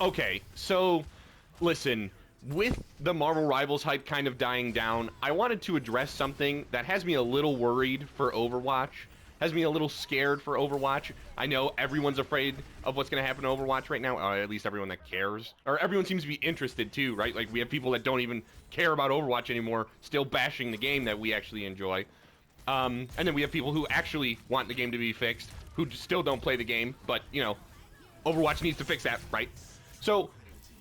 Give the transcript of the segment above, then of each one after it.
Okay, so listen, with the Marvel Rivals hype kind of dying down, I wanted to address something that has me a little worried for Overwatch, has me a little scared for Overwatch. I know everyone's afraid of what's going to happen to Overwatch right now, or at least everyone that cares. Or everyone seems to be interested too, right? Like, we have people that don't even care about Overwatch anymore, still bashing the game that we actually enjoy. And then we have people who actually want the game to be fixed, who still don't play the game, but, you know, Overwatch needs to fix that, right? So,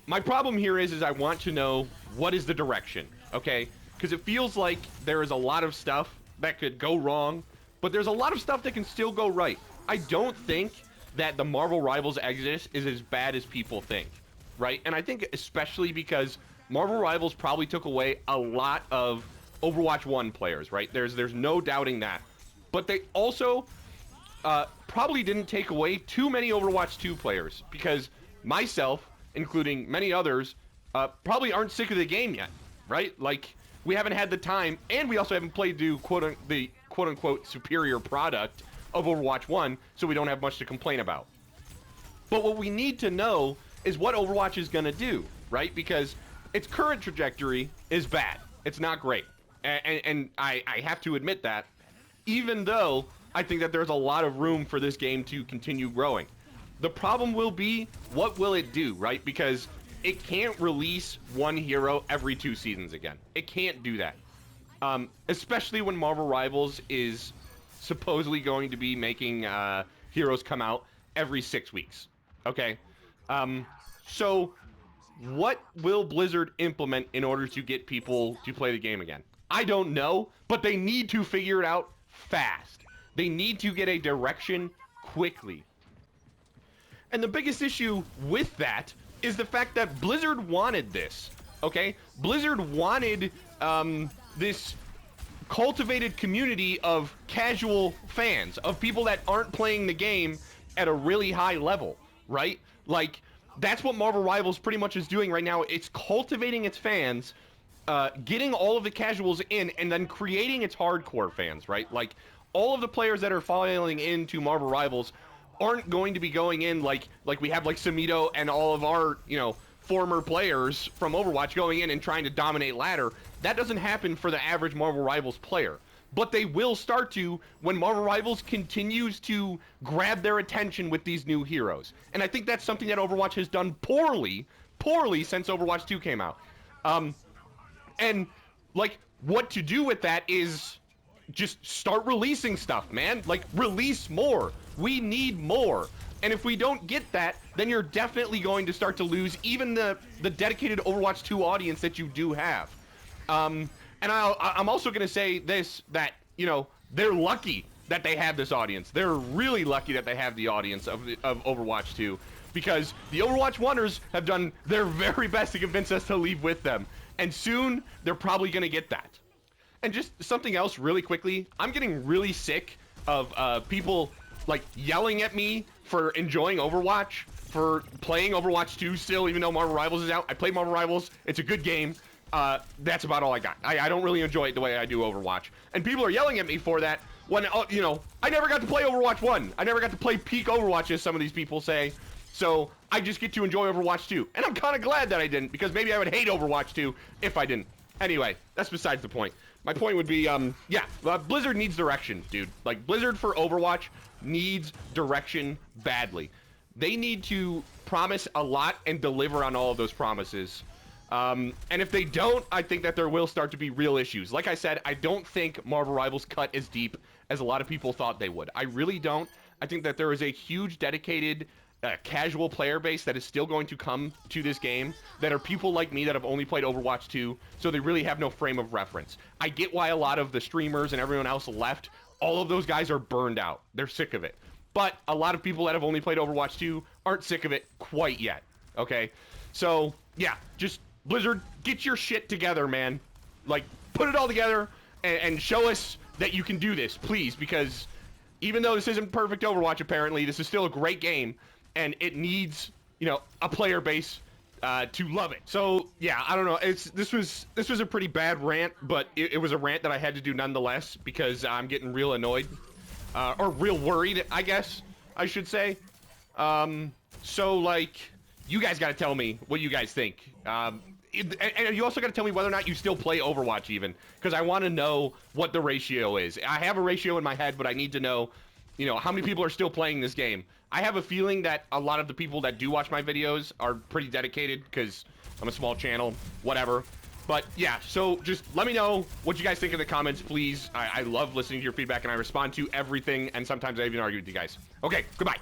my problem here is I want to know what is the direction, okay? Because it feels like there is a lot of stuff that could go wrong, but there's a lot of stuff that can still go right. I don't think that the Marvel Rivals exodus is as bad as people think, right? And I think especially because Marvel Rivals probably took away a lot of Overwatch 1 players, right? There's no doubting that. But they also probably didn't take away too many Overwatch 2 players, because myself, including many others, probably aren't sick of the game yet, right? Like, we haven't had the time, and we also haven't played the quote-unquote superior product of Overwatch 1, so we don't have much to complain about. But what we need to know is what Overwatch is going to do, right? Because its current trajectory is bad. It's not great. And I have to admit that, even though I think that there's a lot of room for this game to continue growing. The problem will be, what will it do, right? Because it can't release one hero every 2 seasons again. It can't do that. Especially when Marvel Rivals is supposedly going to be making heroes come out every 6 weeks. Okay? So, what will Blizzard implement in order to get people to play the game again? I don't know, but they need to figure it out fast. They need to get a direction quickly. And the biggest issue with that is the fact that Blizzard wanted this, okay? Blizzard wanted this cultivated community of casual fans, of people that aren't playing the game at a really high level, right? Like, that's what Marvel Rivals pretty much is doing right now. It's cultivating its fans, getting all of the casuals in, and then creating its hardcore fans, right? Like, all of the players that are filing into Marvel Rivals aren't going to be going in like we have like Samito and all of our, you know, former players from Overwatch going in and trying to dominate ladder. That doesn't happen for the average Marvel Rivals player. But they will start to when Marvel Rivals continues to grab their attention with these new heroes. And I think that's something that Overwatch has done poorly since Overwatch 2 came out. And, like, what to do with that is just start releasing stuff, man. Like, release more. We need more. And if we don't get that, then you're definitely going to start to lose even the dedicated Overwatch 2 audience that you do have. And I'm also going to say this, that, you know, they're lucky that they have this audience. They're really lucky that they have the audience of Overwatch 2, because the Overwatch 1ers have done their very best to convince us to leave with them. And soon, they're probably going to get that. And just something else really quickly, I'm getting really sick of people, like, yelling at me for enjoying Overwatch, for playing Overwatch 2 still, even though Marvel Rivals is out. I play Marvel Rivals. It's a good game. That's about all I got. I don't really enjoy it the way I do Overwatch. And people are yelling at me for that when, you know, I never got to play Overwatch 1. I never got to play peak Overwatch, as some of these people say. So I just get to enjoy Overwatch 2. And I'm kind of glad that I didn't, because maybe I would hate Overwatch 2 if I didn't. Anyway, that's besides the point. My point would be, Blizzard needs direction, dude. Like, Blizzard for Overwatch needs direction badly. They need to promise a lot and deliver on all of those promises. And if they don't, I think that there will start to be real issues. Like I said, I don't think Marvel Rivals cut as deep as a lot of people thought they would. I really don't. I think that there is a huge dedicated casual player base that is still going to come to this game, that are people like me that have only played Overwatch 2, so they really have no frame of reference. I get why a lot of the streamers and everyone else left. All of those guys are burned out. They're sick of it. But a lot of people that have only played Overwatch 2 aren't sick of it quite yet, okay? So, yeah, just Blizzard, get your shit together, man. Like, put it all together and show us that you can do this, please, because even though this isn't perfect Overwatch, apparently, this is still a great game. And it needs, you know, a player base to love it. So yeah, I don't know. This was a pretty bad rant, but it was a rant that I had to do nonetheless, because I'm getting real annoyed, or real worried, I guess I should say. So, like, you guys got to tell me what you guys think. And you also got to tell me whether or not you still play Overwatch even, because I want to know what the ratio is. I have a ratio in my head, but I need to know, you know, how many people are still playing this game. I have a feeling that a lot of the people that do watch my videos are pretty dedicated because I'm a small channel, whatever. But yeah, so just let me know what you guys think in the comments, please. I love listening to your feedback, and I respond to everything, and sometimes I even argue with you guys. Okay, goodbye.